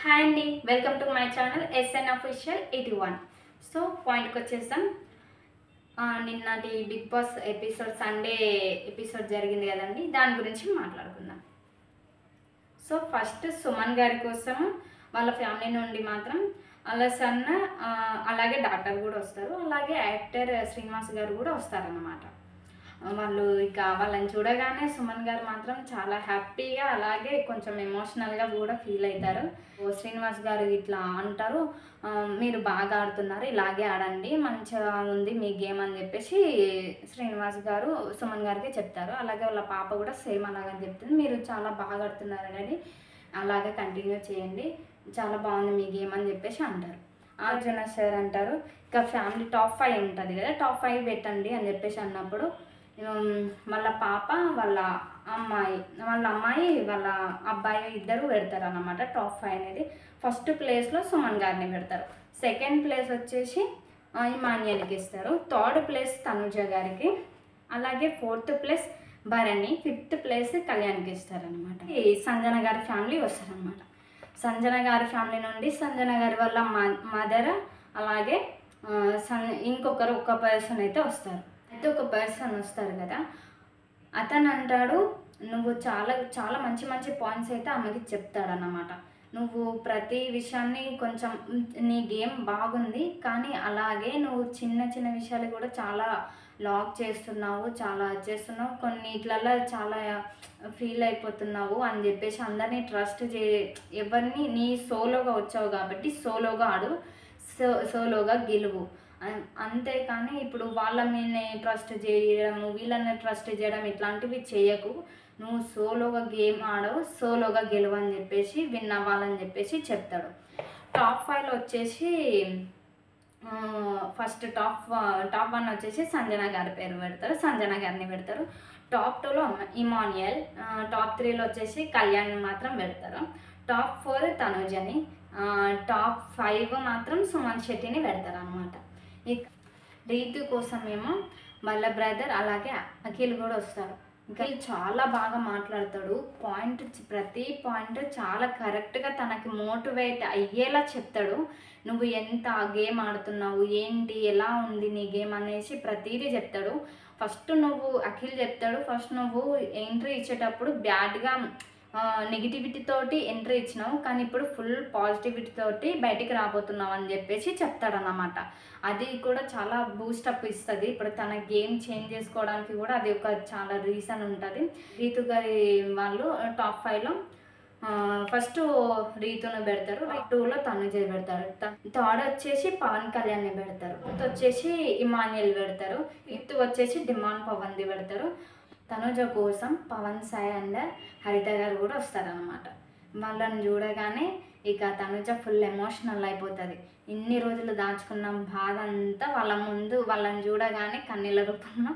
Hi అండి, welcome to my channel SN official 81. So పాయింట్కి వచ్చేసాం. నిన్నటి Bigg Boss episode Sunday episode జరిగింది కదండి, దాని గురించి మాట్లాడుకుందాం. సో ఫస్ట్ సుమన్ గారి కోసం వాళ్ళ ఫ్యామిలీ నుండి మాత్రం వాళ్ళ సన్న అలాగే డాక్టర్ కూడా వస్తారు, అలాగే యాక్టర్ శ్రీనివాస్ గారు కూడా వస్తారన్నమాట. వాళ్ళు ఇక వాళ్ళని చూడగానే సుమన్ గారు మాత్రం చాలా హ్యాపీగా అలాగే కొంచెం ఎమోషనల్గా కూడా ఫీల్ అవుతారు. శ్రీనివాస్ గారు ఇట్లా అంటారు, మీరు బాగా ఆడుతున్నారు, ఇలాగే ఆడండి, మంచిగా ఉంది మీ గేమ్ అని చెప్పేసి శ్రీనివాస్ గారు సుమన్ గారికి చెప్తారు. అలాగే వాళ్ళ పాప కూడా సేమ్ అలాగని చెప్తుంది, మీరు చాలా బాగా ఆడుతున్నారు అనేది, అలాగే కంటిన్యూ చేయండి, చాలా బాగుంది మీ గేమ్ అని చెప్పేసి అంటారు. అర్జున సార్ అంటారు, ఇక ఫ్యామిలీ టాప్ 5 ఉంటుంది కదా, టాప్ 5 పెట్టండి అని చెప్పేసి అన్నప్పుడు వాళ్ళ పాప వాళ్ళ అమ్మాయి వాళ్ళ అబ్బాయి ఇద్దరు పెడతారు అన్నమాట టాప్ 5 అనేది. ఫస్ట్ ప్లేస్లో సుమన్ గారిని పెడతారు, సెకండ్ ప్లేస్ వచ్చేసి ఇమాన్యుయల్కి ఇస్తారు, థర్డ్ ప్లేస్ తనుజ గారికి, అలాగే fourth place Bharani, fifth place కళ్యాణ్కి ఇస్తారనమాట. ఈ సంజన గారి ఫ్యామిలీ వస్తారనమాట. సంజన గారి ఫ్యామిలీ నుండి సంజన గారి వాళ్ళ మదర్, అలాగే ఇంకొకరు ఒక పర్సన్ అయితే వస్తారు. అయితే ఒక పర్సన్ వస్తారు కదా, అతను అంటాడు, నువ్వు చాలా చాలా మంచి మంచి పాయింట్స్ అయితే ఆమెకి చెప్తాడన్నమాట. నువ్వు ప్రతి విషయాన్ని కొంచెం నీ గేమ్ బాగుంది, కానీ అలాగే నువ్వు చిన్న చిన్న విషయాలు కూడా చాలా లాక్ చేస్తున్నావు, చాలా చేస్తున్నావు, కొన్నిట్లలో చాలా ఫీల్ అయిపోతున్నావు అని చెప్పేసి అందరినీ ట్రస్ట్ ఎవరిని నీ సోలోగా వచ్చావు కాబట్టి సోలోగా ఆడు, సోలోగా గెలువు, అంతేకాని ఇప్పుడు వాళ్ళ మీదనే ట్రస్ట్ చేయడం, వీళ్ళని ట్రస్ట్ చేయడం ఇట్లాంటివి చేయకు, నువ్వు సోలోగా గేమ్ ఆడవు, సోలోగా గెలువు అని చెప్పేసి విన్ అవ్వాలని చెప్పేసి చెప్తాడు. టాప్ 5లో వచ్చేసి ఫస్ట్ టాప్ 1 వచ్చేసి సంజన గారి పేరు పెడతారు, సంజన గారిని పెడతారు. టాప్ 2లో ఇమాన్యుయల్, టాప్ 3లో వచ్చేసి కళ్యాణ్ మాత్రం పెడతారు, టాప్ 4 తనుజని, టాప్ 5 మాత్రం సుమన్ శెట్టిని పెడతారు అనమాట. ఇక రీతు కోసమేమో వాళ్ళ బ్రదర్ అలాగే అఖిల్ కూడా వస్తారు. అఖిల్ చాలా బాగా మాట్లాడతాడు, ప్రతి పాయింట్ చాలా కరెక్ట్గా తనకి మోటివేట్ అయ్యేలా చెప్తాడు. నువ్వు ఎంత గేమ్ ఆడుతున్నావు, ఏంటి, ఎలా ఉంది నీ గేమ్ అనేసి ప్రతిదీ చెప్తాడు. అఖిల్ చెప్తాడు, ఫస్ట్ నువ్వు ఎంట్రీ ఇచ్చేటప్పుడు బ్యాడ్గా నెగిటివిటీ తోటి ఎంట్రీ ఇచ్చినావు, కానీ ఇప్పుడు ఫుల్ పాజిటివిటీ తోటి బయటికి రాబోతున్నావు అని చెప్పేసి చెప్తాడన్నమాట. అది కూడా చాలా బూస్టప్ ఇస్తుంది, ఇప్పుడు తన గేమ్ చేంజ్ చేసుకోవడానికి కూడా అది ఒక చాలా రీజన్ ఉంటుంది. రీతు గారి వాళ్ళు టాప్ 5లో ఫస్ట్ రీతును పెడతారు, 2లో తనుజ పెడతారు, థర్డ్ వచ్చేసి పవన్ కళ్యాణ్ని పెడతారు, ఫిఫ్త్ వచ్చేసి ఇమాన్యుయల్ పెడతారు, ఫిఫ్త్ వచ్చేసి డిమాండ్ పవన్ది పెడతారు. తనుజ కోసం పవన్ సాయి అండ్ హరిత గారు కూడా వస్తారనమాట. వాళ్ళని చూడగానే ఇక తనుజ ఫుల్ ఎమోషనల్ అయిపోతుంది. ఇన్ని రోజులు దాచుకున్న బాధ అంతా వాళ్ళని చూడగానే కన్నీళ్ళ రూపంలో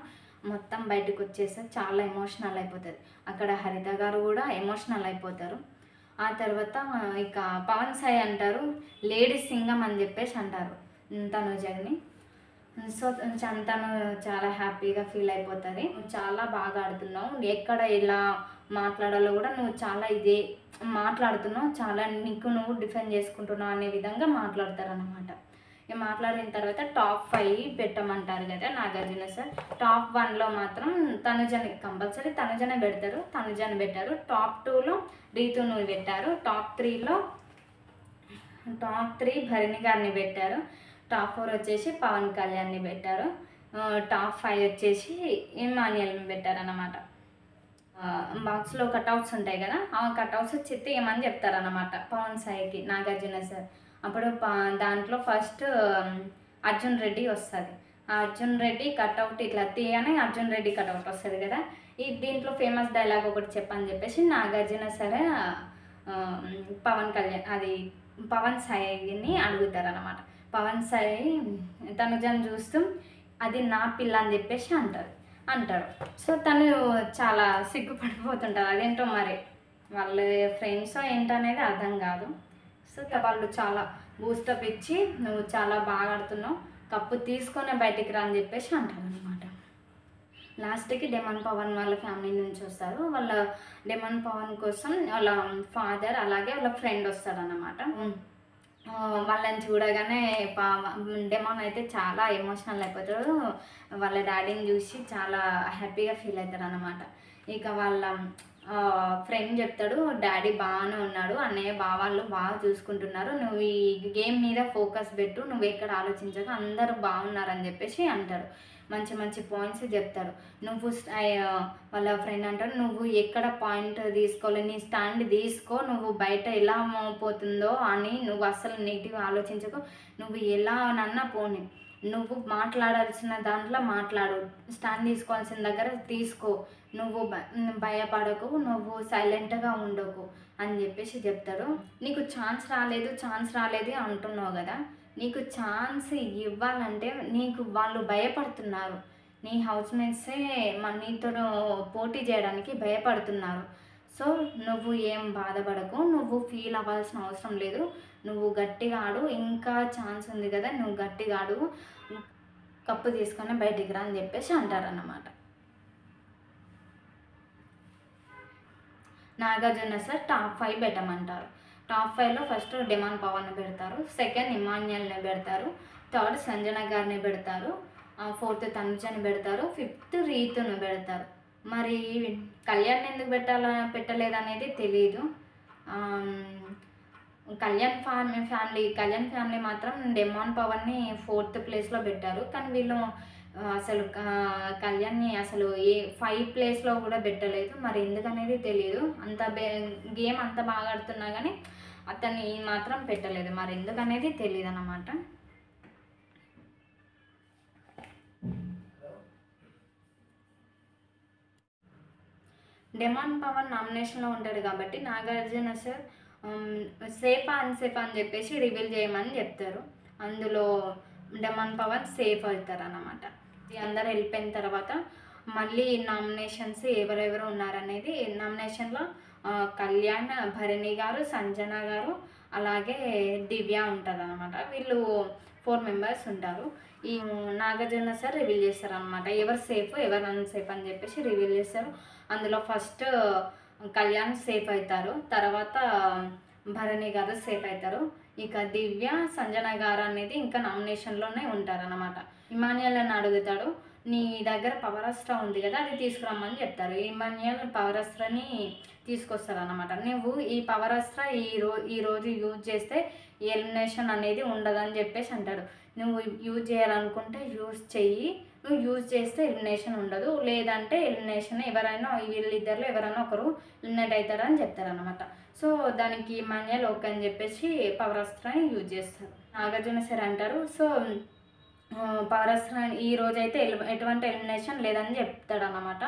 మొత్తం బయటకు వచ్చేసి చాలా ఎమోషనల్ అయిపోతుంది. అక్కడ హరిత గారు కూడా ఎమోషనల్ అయిపోతారు. ఆ తర్వాత ఇక పవన్ సాయి అంటారు, లేడీ సింగం అని చెప్పేసి అంటారు తనుజని. సో తను చాలా హ్యాపీగా ఫీల్ అయిపోతుంది, నువ్వు చాలా బాగా ఆడుతున్నావు, ఎక్కడ ఎలా మాట్లాడాలో కూడా నువ్వు చాలా ఇదే మాట్లాడుతున్నావు, చాలా నీకు నువ్వు డిఫెండ్ చేసుకుంటున్నావు అనే విధంగా మాట్లాడతారనమాట. ఇక మాట్లాడిన తర్వాత టాప్ 5 పెట్టమంటారు కదా నాగార్జున సార్. టాప్ 1లో మాత్రం కంపల్సరీ తనుజనే పెట్టారు, టాప్ 2లో రీతును పెట్టారు, టాప్ 3 భరణి గారిని పెట్టారు, టాప్ 4 వచ్చేసి పవన్ కళ్యాణ్ని పెట్టారు, టాప్ 5 వచ్చేసి ఇమాన్యుయల్ని పెట్టారన్నమాట. బాక్స్లో కట్అవుట్స్ ఉంటాయి కదా, ఆ కట్అవుట్స్ ఏమని చెప్తారన్నమాట పవన్ సాయికి నాగార్జున సార్. అప్పుడు దాంట్లో ఫస్ట్ అర్జున్ రెడ్డి వస్తుంది, ఆ అర్జున్ రెడ్డి కట్అవుట్ ఇట్లా తీయగానే అర్జున్ రెడ్డి కట్అవుట్ వస్తుంది కదా, దీంట్లో ఫేమస్ డైలాగ్ ఒకటి చెప్పని చెప్పేసి నాగార్జున సార్ పవన్ సాయిని అడుగుతారన్నమాట. పవన్ సాయి తనుజను చూస్తూ అది నా పిల్ల అని చెప్పేసి అంటాడు. సో తను చాలా సిగ్గుపడిపోతుంటారు, అదేంటో మరి వాళ్ళ ఫ్రెండ్స్ ఏంటనేది అర్థం కాదు. సో వాళ్ళు చాలా బూస్టప్ ఇచ్చి నువ్వు చాలా బాగా ఆడుతున్నావు, కప్పు తీసుకొని బయటికి రా అని చెప్పేసి అంటారు అనమాట. లాస్ట్కి డెమన్ పవన్ వాళ్ళ ఫ్యామిలీ నుంచి వస్తారు. వాళ్ళ డెమన్ పవన్ కోసం వాళ్ళ ఫాదర్ అలాగే వాళ్ళ ఫ్రెండ్ వస్తారన్నమాట. వాళ్ళని చూడగానే డెమాన్ అయితే చాలా ఎమోషనల్ అయిపోతాడు. వాళ్ళ డాడీని చూసి చాలా హ్యాపీగా ఫీల్ అవుతాడు అన్నమాట. ఇక వాళ్ళ ఫ్రెండ్ చెప్తాడు, డాడీ బాగానే ఉన్నాడు, అన్నయ్య బావాళ్ళు బాగా చూసుకుంటున్నారు, నువ్వు ఈ గేమ్ మీద ఫోకస్ పెట్టు, నువ్వు ఎక్కడ ఆలోచించక అందరూ బాగున్నారని చెప్పేసి అంటారు. మంచి మంచి పాయింట్స్ చెప్తారు. నువ్వు వాళ్ళ ఫ్రెండ్ అంటారు, నువ్వు ఎక్కడ పాయింట్ తీసుకోవాలి, నీ స్టాండ్ తీసుకో, నువ్వు బయట ఎలా పోతుందో అని నువ్వు అస్సలు నెగిటివ్ ఆలోచించకు, నువ్వు ఎలా నన్నా పోని, నువ్వు మాట్లాడాల్సిన దాంట్లో మాట్లాడు, స్టాండ్ తీసుకోవాల్సిన దగ్గర తీసుకో, నువ్వు భయపడకు, నువ్వు సైలెంట్గా ఉండకు అని చెప్పేసి చెప్తాడు. నీకు ఛాన్స్ రాలేదు అంటున్నావు కదా, నీకు ఛాన్స్ ఇవ్వాలంటే నీకు వాళ్ళు భయపడుతున్నారు, నీ హౌస్మేట్సే నీతో పోటీ చేయడానికి భయపడుతున్నారు. సో నువ్వు ఏం బాధపడకు, నువ్వు ఫీల్ అవ్వాల్సిన అవసరం లేదు, నువ్వు గట్టిగా ఆడు, ఇంకా ఛాన్స్ ఉంది కదా, నువ్వు గట్టిగా ఆడు, కప్పు తీసుకొని బయటికి రా అని చెప్పేసి అంటారన్నమాట. నాగార్జున సార్ టాప్ 5 పెట్టమంటారు. టాప్ 5లో ఫస్ట్ డెమాన్ పవన్ పెడతారు, సెకండ్ ఇమాన్యుయల్ని పెడతారు, థర్డ్ సంజన గారిని పెడతారు, ఫోర్త్ తనుజని పెడతారు, ఫిఫ్త్ రీతును పెడతారు. మరి కళ్యాణ్ ఎందుకు పెట్టలేదనేది తెలీదు. కళ్యాణ్ ఫ్యామిలీ మాత్రం డెమాన్ పవన్ని 4th ప్లేస్లో పెట్టారు. కానీ వీళ్ళు అసలు కళ్యాణ్ని అసలు 5 ప్లేస్లో కూడా పెట్టలేదు. మరి ఎందుకనేది తెలియదు. గేమ్ అంత బాగా ఆడుతున్నా కానీ అతన్ని మాత్రం పెట్టలేదు. మరి ఎందుకనేది తెలియదు అన్నమాట. డెమాన్ పవన్ నామినేషన్లో ఉంటాడు కాబట్టి నాగార్జున సార్ సేఫా అన్సేఫా అని చెప్పేసి రివీల్ చేయమని చెప్తారు. అందులో డెమాన్ పవన్ సేఫ్ అవుతారు అన్నమాట. అందరు వెళ్ళిపోయిన తర్వాత మళ్ళీ నామినేషన్స్ ఎవరెవరు ఉన్నారనేది నామినేషన్లో కళ్యాణ్, భరణి గారు, సంజన గారు అలాగే దివ్య ఉంటుంది అనమాట. వీళ్ళు 4 మెంబర్స్ ఉంటారు. ఈ నాగార్జున సార్ రివీల్ చేస్తారు అనమాట, ఎవరు సేఫ్ ఎవరు అన్సేఫ్ అని చెప్పేసి రివీల్ చేస్తారు. అందులో ఫస్ట్ కళ్యాణ్ సేఫ్ అవుతారు, తర్వాత భరణి గారు సేఫ్ అవుతారు, ఇక దివ్య, సంజన గారు అనేది ఇంకా నామినేషన్లోనే ఉంటారన్నమాట. ఇమాన్యుయల్ అని అడుగుతాడు, నీ దగ్గర పవర్ అస్త్ర ఉంది కదా అది తీసుకురమ్మని చెప్తారు. ఇమాన్యుయల్ పవర్ అస్త్రని తీసుకొస్తారు అన్నమాట. నువ్వు ఈ పవర్ అస్త్ర ఈరోజు యూజ్ చేస్తే ఎలిమినేషన్ అనేది ఉండదని చెప్పేసి అంటాడు. నువ్వు యూజ్ చేయాలనుకుంటే యూజ్ చెయ్యి, నువ్వు యూజ్ చేస్తే ఎలిమినేషన్ ఉండదు, లేదంటే ఎలిమినేషన్ వీళ్ళిద్దరిలో ఎవరైనా ఒకరు ఎలిమినేట్ అవుతారని చెప్తారనమాట. సో దానికి ఇమాన్యుయల్ ఓకే అని చెప్పేసి పవర్ అస్త్రాన్ని యూజ్ చేస్తారు. నాగార్జున సార్ అంటారు, సో పవర్ అస్త్ర ఈ రోజైతే ఎటువంటి ఎలిమినేషన్ లేదని చెప్తాడనమాట.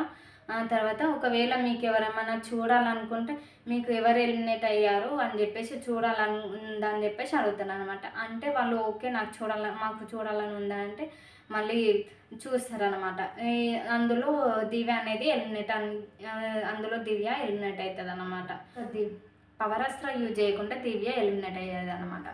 తర్వాత ఒకవేళ మీకు ఎవరేమైనా చూడాలనుకుంటే మీకు ఎవరు ఎలిమినేట్ అయ్యారు అని చెప్పేసి చూడాలని చెప్పేసి అడుగుతాను అనమాట. అంటే వాళ్ళు ఓకే మాకు చూడాలని ఉందా అంటే మళ్ళీ చూస్తారనమాట. అందులో దివ్య అనేది ఎలిమినేట్ అవుతుంది అనమాట. పవర్ అస్త్ర యూజ్ చేయకుండా దివ్య ఎలిమినేట్ అయ్యేది అనమాట.